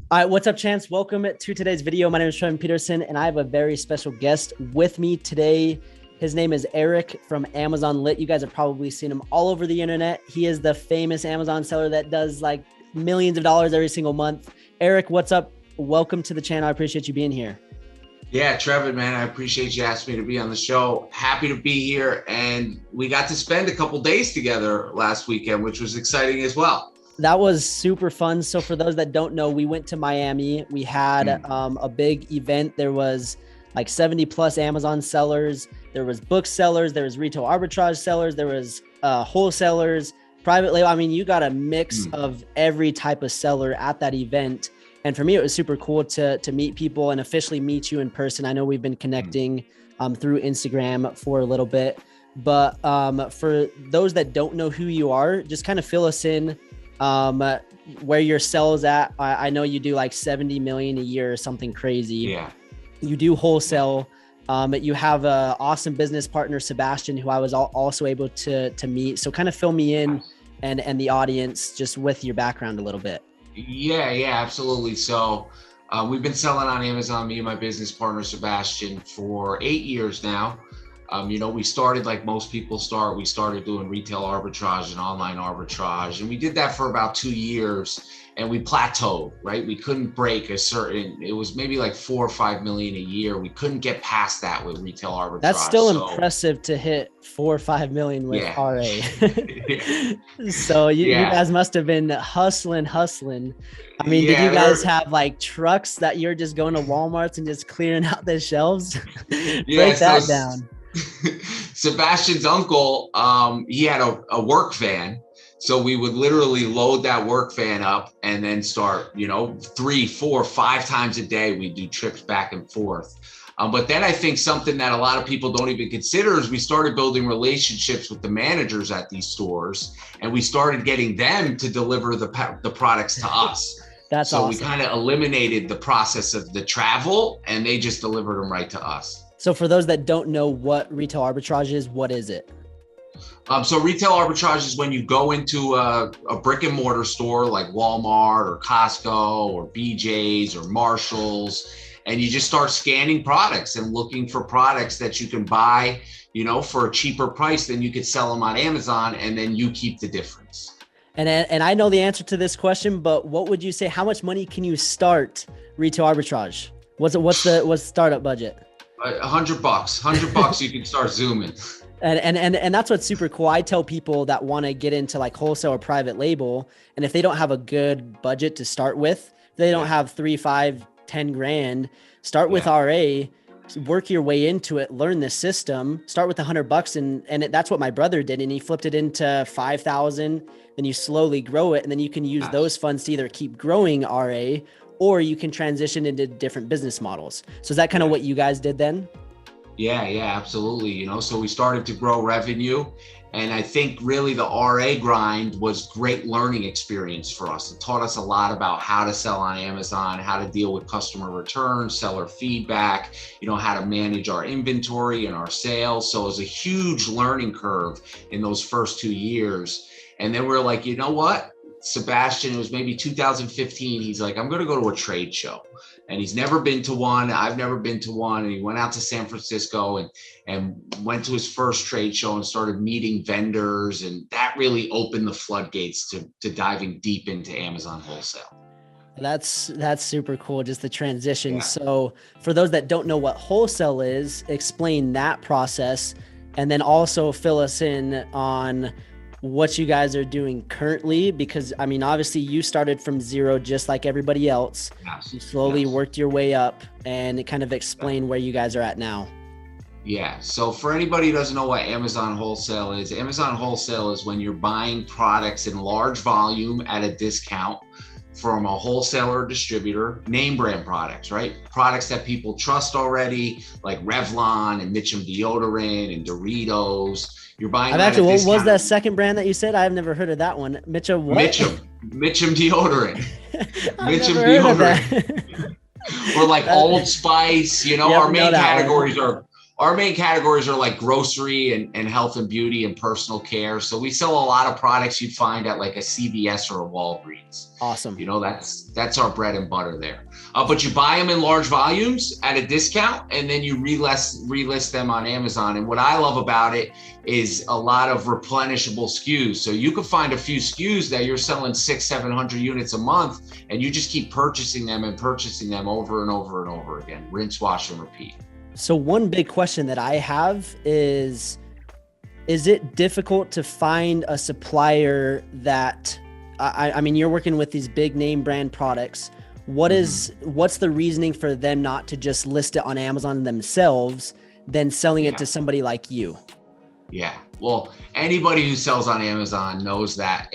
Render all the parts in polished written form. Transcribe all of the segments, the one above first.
All right, what's up, Chance? Welcome to today's video. My name is Sean Peterson, and I have a very special guest with me today. His name is Eric from Amazon Lit. You guys have probably seen him all over the internet. He is the famous Amazon seller that does like millions of dollars every single month. Eric, what's up? Welcome to the channel. I appreciate you being here. Yeah, Trevor, man, I appreciate you asking me to be on the show. Happy to be here. And we got to spend a couple days together last weekend, which was exciting as well. That was super fun. So for those that don't know, we went to Miami. We had a big event. There was like 70 plus Amazon sellers. There was book sellers. There was retail arbitrage sellers. There was wholesalers, private label. I mean, you got a mix of every type of seller at that event. And for me, it was super cool to meet people and officially meet you in person. I know we've been connecting through Instagram for a little bit, but for those that don't know who you are, just kind of fill us in where your sales at. I know you do like 70 million a year or something crazy. Yeah. You do wholesale. You have an awesome business partner, Sebastian, who I was also able to meet. So kind of fill me in and the audience just with your background a little bit. Yeah, absolutely. So we've been selling on Amazon, me and my business partner, Sebastian, for 8 years now. We started like most people start. We started doing retail arbitrage and online arbitrage. And we did that for about 2 years and we plateaued, right? We couldn't break it was maybe like 4 or 5 million a year. We couldn't get past that with retail arbitrage. That's still impressive to hit 4 or 5 million with RA. So you guys must have been hustling. I mean, did you guys have like trucks that you're just going to Walmart's and just clearing out the shelves? Break that down. Sebastian's uncle, he had a work van. So we would literally load that work van up and then start, 3, 4, 5 times a day. We do trips back and forth. But then I think something that a lot of people don't even consider is we started building relationships with the managers at these stores, and we started getting them to deliver the products to us. That's so awesome. We kind of eliminated the process of the travel, and they just delivered them right to us. So for those that don't know what retail arbitrage is, what is it? So retail arbitrage is when you go into a brick and mortar store like Walmart or Costco or BJ's or Marshall's, and you just start scanning products and looking for products that you can buy, for a cheaper price than you could sell them on Amazon, and then you keep the difference. And I know the answer to this question, but what would you say? How much money can you start retail arbitrage? What's the startup budget? $100 you can start zooming. And that's what's super cool. I tell people that want to get into like wholesale or private label, and if they don't have a good budget to start with, they don't have 3, 5, 10 grand, start with RA, work your way into it, learn the system, start with $100. And that's what my brother did. And he flipped it into 5,000. Then you slowly grow it. And then you can use those funds to either keep growing RA, or you can transition into different business models. So is that kind of what you guys did then? Yeah, absolutely. So we started to grow revenue, and I think really the RA grind was great learning experience for us. It taught us a lot about how to sell on Amazon, how to deal with customer returns, seller feedback, how to manage our inventory and our sales. So it was a huge learning curve in those first 2 years. And then we're like, you know what? Sebastian, it was maybe 2015. He's like, I'm going to go to a trade show. And he's never been to one. I've never been to one. And he went out to San Francisco and went to his first trade show and started meeting vendors. And that really opened the floodgates to diving deep into Amazon wholesale. That's super cool. Just the transition. Yeah. So for those that don't know what wholesale is, explain that process, and then also fill us in on what you guys are doing currently, because I mean, obviously you started from zero, just like everybody else. Yes. You slowly worked your way up, and kind of explain where you guys are at now. Yeah. So for anybody who doesn't know what Amazon wholesale is when you're buying products in large volume at a discount from a wholesaler or distributor, name brand products, right? Products that people trust already, like Revlon and Mitchum deodorant and Doritos. You're buying. What was that second brand that you said? I've never heard of that one. Mitchum what? Mitchum deodorant. Mitchum deodorant. Or like Old Spice. Our main categories are our main categories are like grocery and health and beauty and personal care. So we sell a lot of products you'd find at like a CVS or a Walgreens. Awesome. You know, that's our bread and butter there. But you buy them in large volumes at a discount, and then you relist them on Amazon. And what I love about it is a lot of replenishable SKUs. So you can find a few SKUs that you're selling 600-700 units a month, and you just keep purchasing them over and over and over again. Rinse, wash, and repeat. So one big question that I have is it difficult to find a supplier that, I mean, you're working with these big name brand products. What's the reasoning for them not to just list it on Amazon themselves, then selling it to somebody like you? Yeah. Well, anybody who sells on Amazon knows that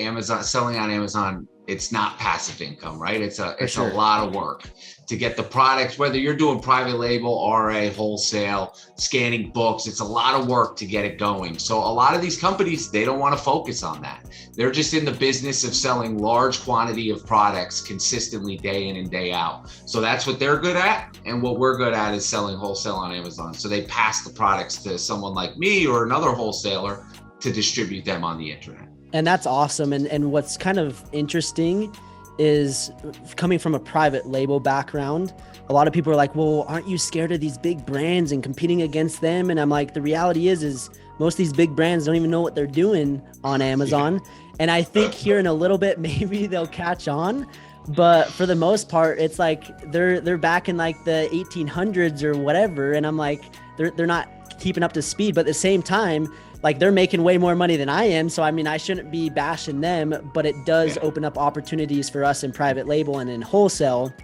selling on Amazon, it's not passive income, right? It's a lot of work to get the products, whether you're doing private label, RA, wholesale, scanning books, it's a lot of work to get it going. So a lot of these companies, they don't want to focus on that. They're just in the business of selling large quantity of products consistently day in and day out. So that's what they're good at. And what we're good at is selling wholesale on Amazon. So they pass the products to someone like me or another wholesaler to distribute them on the internet. And that's awesome. And what's kind of interesting is, coming from a private label background, a lot of people are like, well, aren't you scared of these big brands and competing against them? And I'm like, the reality is most of these big brands don't even know what they're doing on Amazon. Yeah. And I think here in a little bit, maybe they'll catch on. But for the most part, it's like they're back in like the 1800s or whatever. And I'm like, they're not keeping up to speed. But at the same time, like, they're making way more money than I am. So, I mean, I shouldn't be bashing them, but it does open up opportunities for us in private label and in wholesale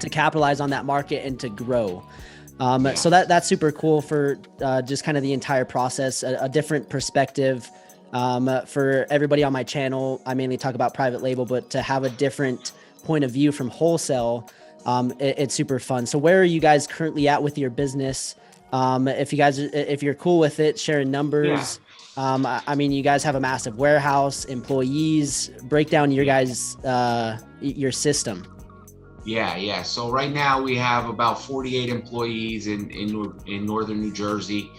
to capitalize on that market and to grow. So that's super cool for just kind of the entire process, a different perspective for everybody on my channel. I mainly talk about private label, but to have a different point of view from wholesale, it's super fun. So where are you guys currently at with your business? If you're cool with it, sharing numbers. Yeah. I mean, you guys have a massive warehouse, employees. Break down your guys, your system. Yeah. So right now we have about 48 employees in northern New Jersey.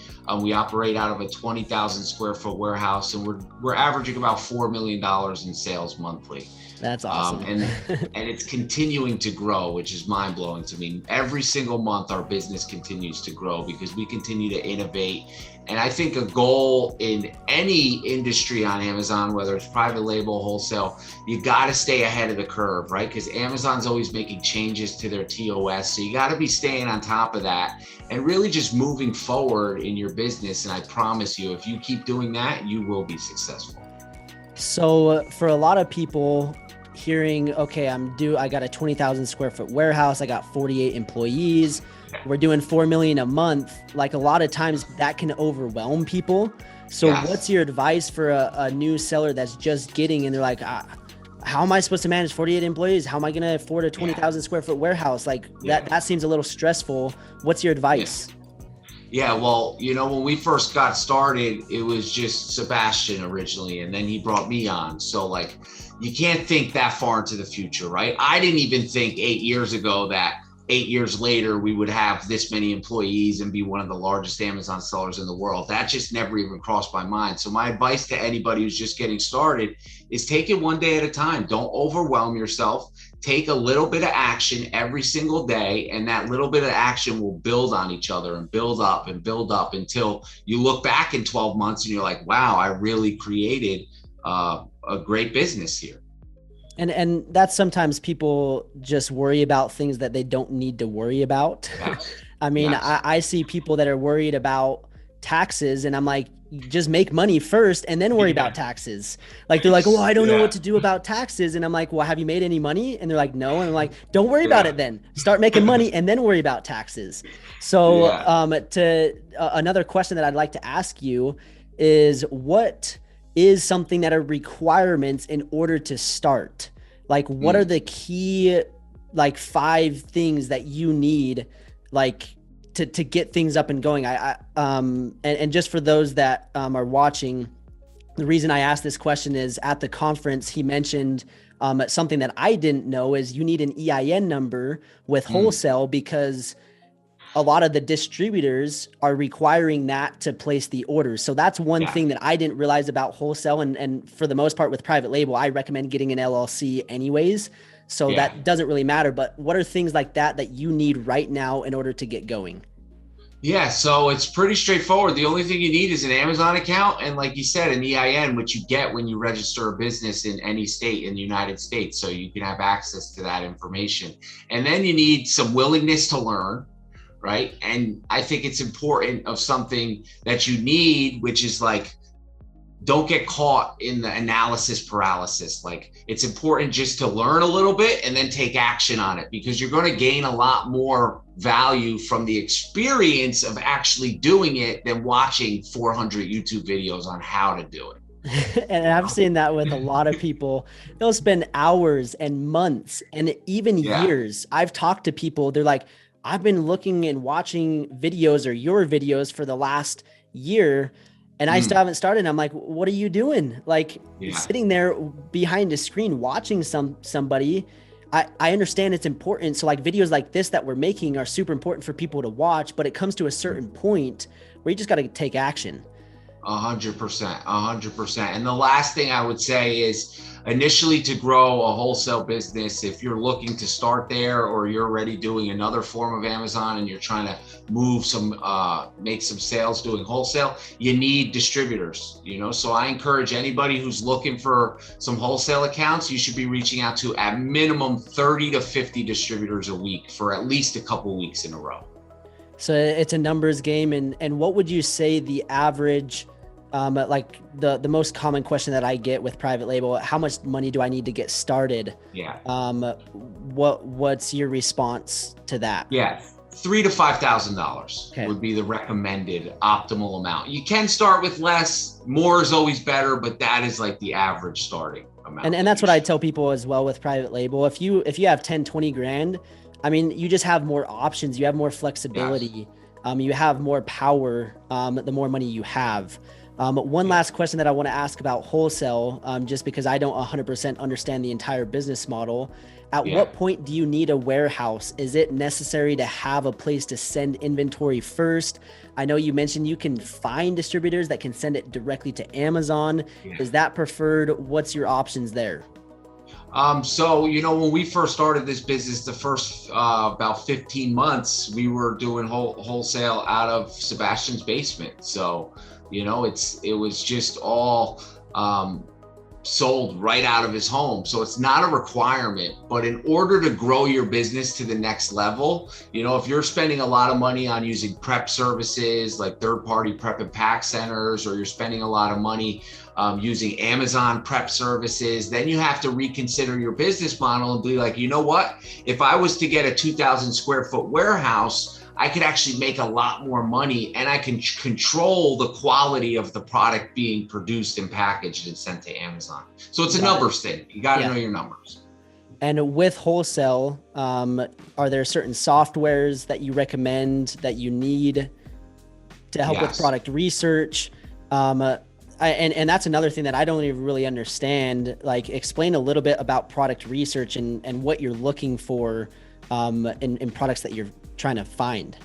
We operate out of a 20,000 square foot warehouse, and we're averaging about $4 million in sales monthly. That's awesome. And it's continuing to grow, which is mind blowing to me. Every single month, our business continues to grow because we continue to innovate. And I think a goal in any industry on Amazon, whether it's private label, wholesale, you got to stay ahead of the curve, right? Because Amazon's always making changes to their TOS. So you got to be staying on top of that and really just moving forward in your business. And I promise you, if you keep doing that, you will be successful. So for a lot of people hearing, okay, I got a 20,000 square foot warehouse, I got 48 employees, we're doing 4 million a month. Like, a lot of times that can overwhelm people. So what's your advice for a new seller that's just getting, and they're like, how am I supposed to manage 48 employees? How am I going to afford a 20,000 square foot warehouse? Like that seems a little stressful. What's your advice? Yeah, well, when we first got started, it was just Sebastian originally, and then he brought me on. So like, you can't think that far into the future, right? I didn't even think 8 years ago that 8 years later we would have this many employees and be one of the largest Amazon sellers in the world. That just never even crossed my mind. So my advice to anybody who's just getting started is take it one day at a time. Don't overwhelm yourself. Take a little bit of action every single day, and that little bit of action will build on each other and build up until you look back in 12 months and you're like, wow, I really created a great business here. And that's sometimes people just worry about things that they don't need to worry about. Yes. I mean, yes. I see people that are worried about taxes, and I'm like, just make money first and then worry about taxes. Like, they're like, oh, I don't know what to do about taxes. And I'm like, well, have you made any money? And they're like, no. And I'm like, don't worry about it then. Start making money and then worry about taxes. So another question that I'd like to ask you is, what is something that are requirements in order to start? Like, what are the key, like, 5 things that you need, like, to get things up and going? And just for those that are watching, the reason I asked this question is, at the conference, he mentioned something that I didn't know is you need an EIN number with wholesale, because a lot of the distributors are requiring that to place the orders. So that's one thing that I didn't realize about wholesale. And for the most part with private label, I recommend getting an LLC anyways. So that doesn't really matter. But what are things like that you need right now in order to get going? Yeah, so it's pretty straightforward. The only thing you need is an Amazon account and, like you said, an EIN, which you get when you register a business in any state in the United States. So you can have access to that information. And then you need some willingness to learn, right? And I think it's important of something that you need, which is like, don't get caught in the analysis paralysis. Like, it's important just to learn a little bit and then take action on it, because you're going to gain a lot more value from the experience of actually doing it than watching 400 YouTube videos on how to do it. And I've seen that with a lot of people. They'll spend hours and months and even years. I've talked to people, they're like, I've been looking and watching videos or your videos for the last year, and I still haven't started. I'm like, what are you doing? Like sitting there behind a screen watching somebody. I understand it's important. So like videos like this that we're making are super important for people to watch, but it comes to a certain point where you just got to take action. 100%. And the last thing I would say is, initially, to grow a wholesale business, if you're looking to start there, or you're already doing another form of Amazon and you're trying to move make some sales doing wholesale, you need distributors, So I encourage anybody who's looking for some wholesale accounts, you should be reaching out to at minimum 30 to 50 distributors a week for at least a couple weeks in a row. So it's a numbers game. And what would you say the average, like the most common question that I get with private label, how much money do I need to get started? What's your response to that? $3,000 to $5,000 would be the recommended optimal amount. You can start with less. More is always better, but that is like the average starting amount. And that's what I tell people as well with private label. If you have 10, 20 grand, I mean, you just have more options. You have more flexibility. You have more power, the more money you have. One last question that I want to ask about wholesale, just because I don't 100% understand the entire business model. At what point do you need a warehouse? Is it necessary to have a place to send inventory first? I know you mentioned you can find distributors that can send it directly to Amazon. Is that preferred? What's your options there? So, when we first started this business, the first about 15 months, we were doing wholesale out of Sebastian's basement. So, it was just all sold right out of his home. So it's not a requirement, but in order to grow your business to the next level, if you're spending a lot of money on using prep services like third-party prep and pack centers, or you're spending a lot of money using Amazon prep services, then you have to reconsider your business model and be like, you know what? If I was to get a 2,000 square foot warehouse, I could actually make a lot more money, and I can control the quality of the product being produced and packaged and sent to Amazon. So it's a numbers thing. You got to know your numbers. And with wholesale, are there certain softwares that you recommend that you need to help with product research? And that's another thing that I don't even really understand. Like, explain a little bit about product research and what you're looking for in products that you're trying to find.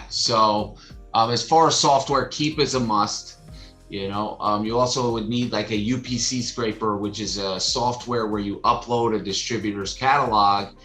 So as far as software, Keep is a must. You also would need like a UPC scraper, which is a software where you upload a distributor's catalog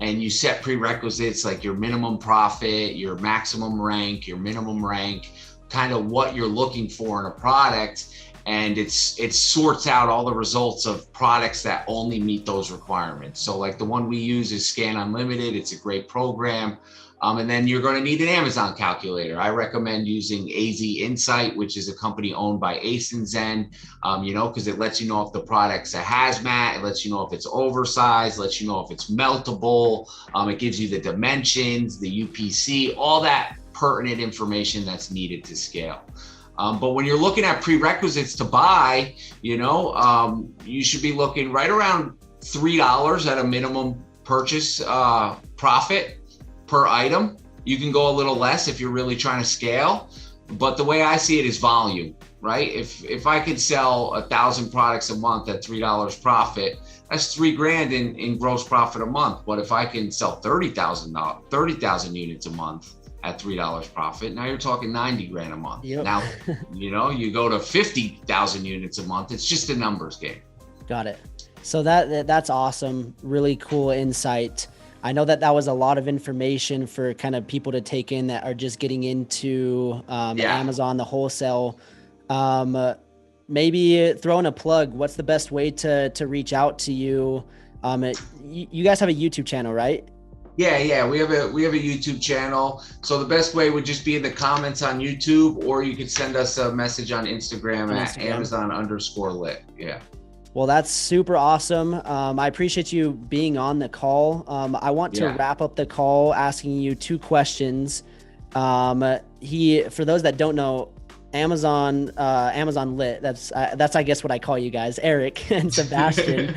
and you set prerequisites like your minimum profit, your maximum rank, your minimum rank, kind of what you're looking for in a product. And it sorts out all the results of products that only meet those requirements. So like the one we use is Scan Unlimited. It's a great program. And then you're going to need an Amazon calculator. I recommend using AZ Insight, which is a company owned by Ace and Zen, because it lets you know if the product's a hazmat, it lets you know if it's oversized, lets you know if it's meltable. It gives you the dimensions, the UPC, all that pertinent information that's needed to scale. But when you're looking at prerequisites to buy, you should be looking right around $3 at a minimum purchase profit per item. You can go a little less if you're really trying to scale. But the way I see it is volume, right? If I could sell 1,000 products a month at $3 profit, that's $3,000 in gross profit a month. But if I can sell 30,000 units a month at $3 profit, now you're talking 90 grand a month. Yep. Now, you go to 50,000 units a month. It's just a numbers game. Got it. So that's awesome. Really cool insight. I know that was a lot of information for kind of people to take in that are just getting into Amazon, the wholesale. Maybe throw in a plug. What's the best way to reach out to you? You guys have a YouTube channel, right? Yeah. We have a YouTube channel. So the best way would just be in the comments on YouTube, or you could send us a message on Instagram at Amazon_lit. Yeah. Well, that's super awesome. I appreciate you being on the call. I want to wrap up the call asking you 2 questions. For those that don't know, Amazon Lit, that's I guess what I call you guys, Eric and Sebastian,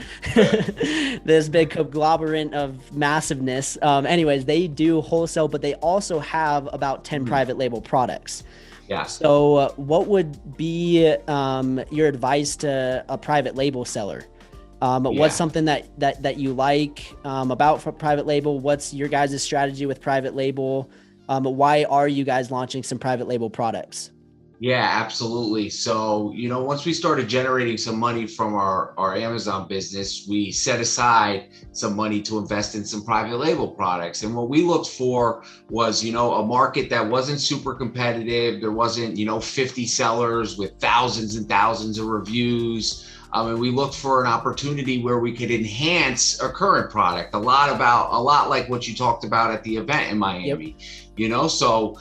this big conglomerate of massive-ness. Anyways, they do wholesale, but they also have about 10 private label products. Yeah. So what would be your advice to a private label seller? What's something that you like about private label? What's your guys' strategy with private label? Why are you guys launching some private label products? Yeah, absolutely. So, once we started generating some money from our Amazon business, we set aside some money to invest in some private label products. And what we looked for was, a market that wasn't super competitive. There wasn't, 50 sellers with thousands and thousands of reviews. And we looked for an opportunity where we could enhance a current product, a lot like what you talked about at the event in Miami. Yep. So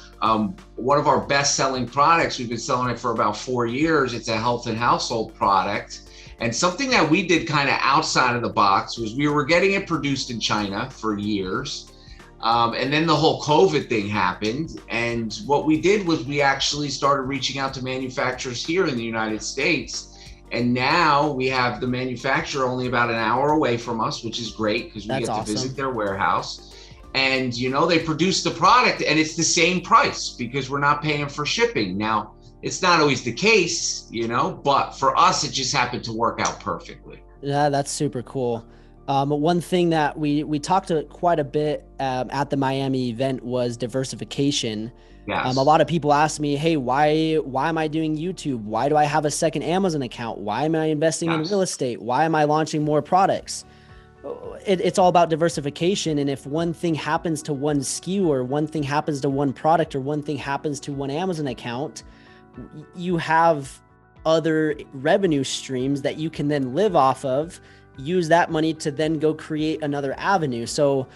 one of our best selling products, we've been selling it for about 4 years. It's a health and household product. And something that we did kind of outside of the box was we were getting it produced in China for years. And then the whole COVID thing happened. And what we did was we actually started reaching out to manufacturers here in the United States. And now we have the manufacturer only about an hour away from us, which is great because we get to visit their warehouse. And, they produce the product and it's the same price because we're not paying for shipping. Now, it's not always the case, but for us, it just happened to work out perfectly. Yeah, that's super cool. One thing that we talked quite a bit at the Miami event was diversification. Yes. A lot of people ask me, hey, why am I doing YouTube? Why do I have a second Amazon account? Why am I investing in real estate? Why am I launching more products? It's all about diversification. And if one thing happens to one SKU or one thing happens to one product or one thing happens to one Amazon account, you have other revenue streams that you can then live off of, use that money to then go create another avenue. So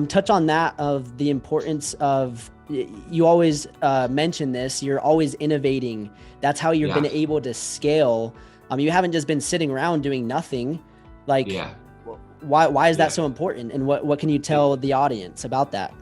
touch on that, of the importance of, you always mention this, you're always innovating. That's how you've been able to scale. You haven't just been sitting around doing nothing. Why is that so important? And what can you tell the audience about that?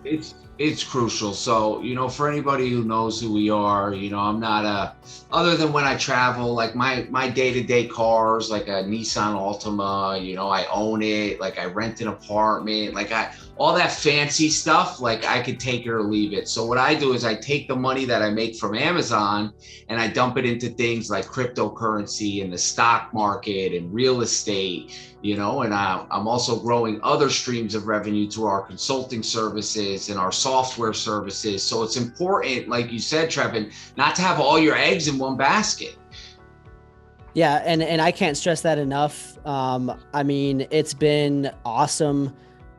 It's crucial. So, for anybody who knows who we are, I'm not other than when I travel, like my day-to-day cars, like a Nissan Altima, I own it, like I rent an apartment, like all that fancy stuff, like I could take it or leave it. So what I do is I take the money that I make from Amazon and I dump it into things like cryptocurrency and the stock market and real estate, and I'm also growing other streams of revenue through our consulting services and our software services. So it's important, like you said, Trevin, not to have all your eggs in one basket. Yeah. And I can't stress that enough. It's been awesome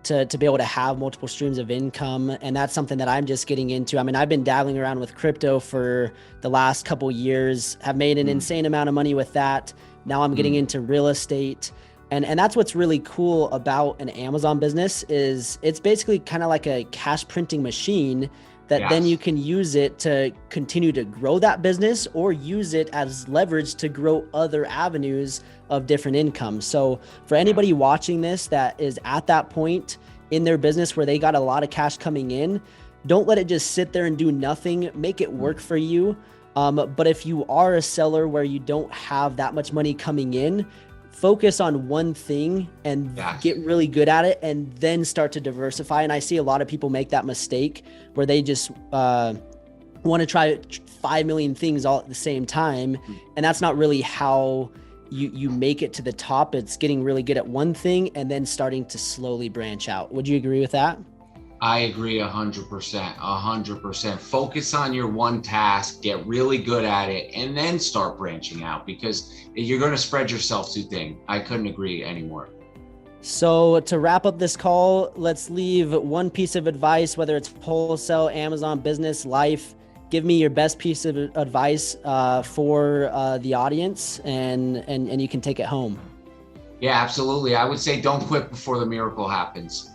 to be able to have multiple streams of income. And that's something that I'm just getting into. I've been dabbling around with crypto for the last couple years, have made an insane amount of money with that. Now I'm getting into real estate. And that's what's really cool about an Amazon business is it's basically kind of like a cash printing machine that then you can use it to continue to grow that business or use it as leverage to grow other avenues of different income. So for anybody watching this that is at that point in their business where they got a lot of cash coming in, don't let it just sit there and do nothing. Make it work for you. But if you are a seller where you don't have that much money coming in, focus on one thing and get really good at it and then start to diversify. And I see a lot of people make that mistake where they just want to try 5 million things all at the same time. And that's not really how you make it to the top. It's getting really good at one thing and then starting to slowly branch out. Would you agree with that? I agree 100%, 100%. Focus on your one task, get really good at it, and then start branching out, because you're going to spread yourself too thin. I couldn't agree anymore. So to wrap up this call, let's leave one piece of advice, whether it's wholesale, Amazon, business, life. Give me your best piece of advice for the audience, and you can take it home. Yeah, absolutely. I would say don't quit before the miracle happens.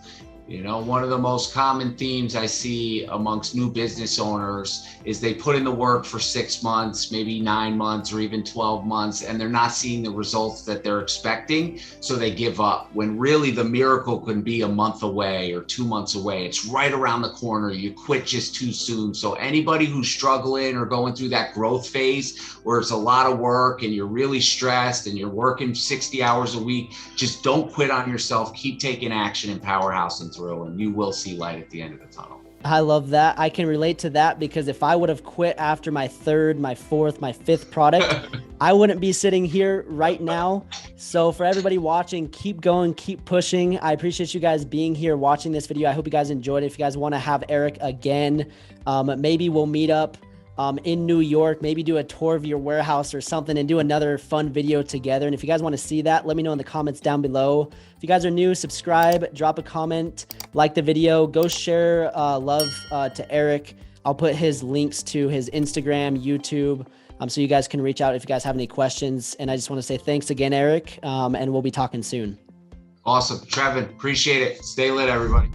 You know, one of the most common themes I see amongst new business owners is they put in the work for 6 months, maybe 9 months, or even 12 months, and they're not seeing the results that they're expecting. So they give up, when really the miracle can be a month away or 2 months away. It's right around the corner. You quit just too soon. So anybody who's struggling or going through that growth phase where it's a lot of work and you're really stressed and you're working 60 hours a week, just don't quit on yourself. Keep taking action in Powerhouse and through, and you will see light at the end of the tunnel. I love that. I can relate to that, because if I would have quit after my third, my fourth, my fifth product, I wouldn't be sitting here right now. So for everybody watching, keep going, keep pushing. I appreciate you guys being here watching this video. I hope you guys enjoyed it. If you guys want to have Eric again, maybe we'll meet up in New York, maybe do a tour of your warehouse or something and do another fun video together. And if you guys want to see that, let me know in the comments down below. If you guys are new, subscribe, drop a comment, like the video, go share love to Eric. I'll put his links to his Instagram, YouTube, so you guys can reach out if you guys have any questions. And I just want to say thanks again, Eric, and we'll be talking soon. Awesome. Trevin, appreciate it. Stay lit, everybody.